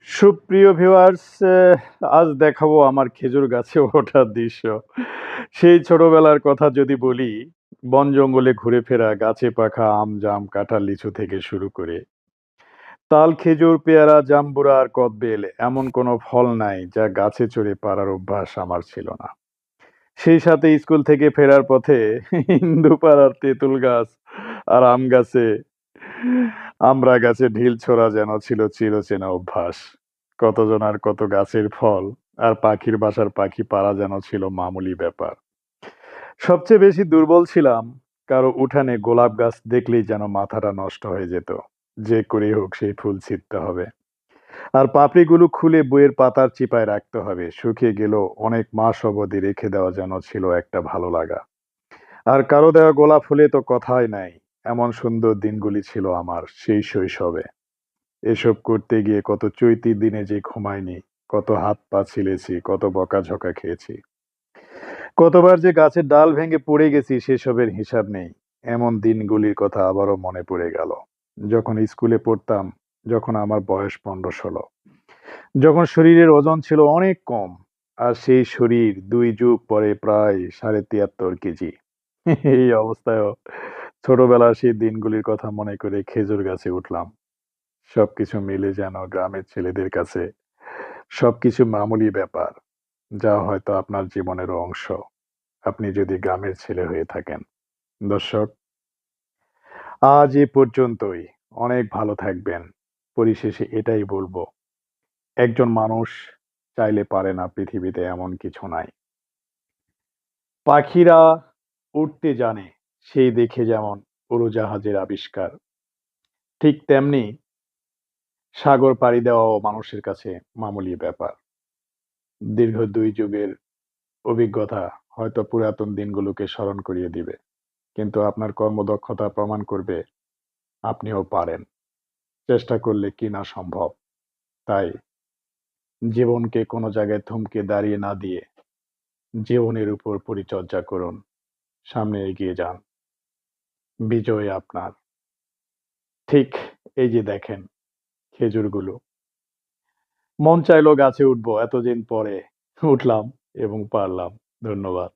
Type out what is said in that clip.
সুপ্রিয় ভিউয়ার্স, আজ দেখাবো আমার খেজুর গাছে ওঠার দৃশ্য। সেই ছোটবেলার কথা যদি বলি, বন জঙ্গলে ঘুরে ফেরা, গাছে পাকা আম, জাম, কাঁঠাল, লিচু থেকে শুরু করে তাল, খেজুর, পেয়ারা, জাম্বুরা আর কদবেল এমন কোনো ফল নাই যা গাছে চড়ে পাড়ার অভ্যাস আমার ছিল না। সেই সাথে স্কুল থেকে ফেরার পথে ইন্দুপাড়ার তেঁতুল গাছ আর আম গাছে আমড়া গাছে ঢিল ছোড়া যেন ছিল চিরচেনা অভ্যাস। কতজন আর কত গাছের ফল আর পাখির বাসার পাখি পাড়া যেন ছিল মামুলি ব্যাপার। সবচেয়ে বেশি দুর্বল ছিলাম কারো উঠানে গোলাপ গাছ দেখলেই যেন মাথাটা নষ্ট হয়ে যেত। যে করেই হোক সেই ফুল ছিঁড়তে হবে। আর পাপড়িগুলো খুলে বইয়ের পাতার চিপায় রাখতে হবে। শুকিয়ে গেলেও অনেক মাস অবধি রেখে দেওয়া যেন ছিল একটা ভালো লাগা। আর কারো দেওয়া গোলাপ ফুলে তো কথাই নাই। এমন সুন্দর দিনগুলি ছিল আমার সেই শৈশবে। এসব করতে গিয়ে কত চৈতির দিনে যে ঘুমাইনি, কত হাত পা ছিলেছি, কত বকাঝকা খেয়েছি, কতবার যে গাছের ডাল ভেঙে পড়ে গেছি সেসবের হিসাব নেই। এমন দিনগুলির কথা আবারও মনে পড়ে গেল। যখন স্কুলে পড়তাম, যখন আমার বয়স 15-16, যখন শরীরের ওজন ছিল অনেক কম, আর সেই শরীর 2 যুগ পরে প্রায় 73.5 কেজি। এই অবস্থায়ও ছোটবেলার সেই দিনগুলির কথা মনে করে খেজুর গাছে উঠলাম। সবকিছু মিলে যেন গ্রামের ছেলেদের কাছে সবকিছু মামুলি ব্যাপার, যা হয়তো আপনার জীবনেরও অংশ, আপনি যদি গ্রামের ছেলে হয়ে থাকেন। দর্শক, আজ এ পর্যন্তই। অনেক ভালো থাকবেন। পরিশেষে এটাই বলবো, একজন মানুষ চাইলে পারে না, পৃথিবীতে এমন কিছু নাই। পাখিরা উড়তে জানে, সেই দেখে যেমন উড়োজাহাজের আবিষ্কার, ঠিক তেমনি সাগর পাড়ি দেওয়াও মানুষের কাছে মামুলি ব্যাপার। দীর্ঘ 2 যুগের অভিজ্ঞতা হয়তো পুরাতন দিনগুলোকে স্মরণ করিয়ে দিবে, কিন্তু আপনার কর্মদক্ষতা প্রমাণ করবে আপনিও পারেন। চেষ্টা করলে কি না সম্ভব। তাই জীবনকে কোনো জায়গায় থমকে দাঁড়িয়ে না দিয়ে জীবনের উপর পরিচর্যা করুন, সামনে এগিয়ে যান। বিজয় আপনার। ঠিক এই যে দেখেন খেজুরগুলো, মন চাইলো গাছে উঠবো, এতদিন পরে উঠলাম এবং পারলাম। ধন্যবাদ।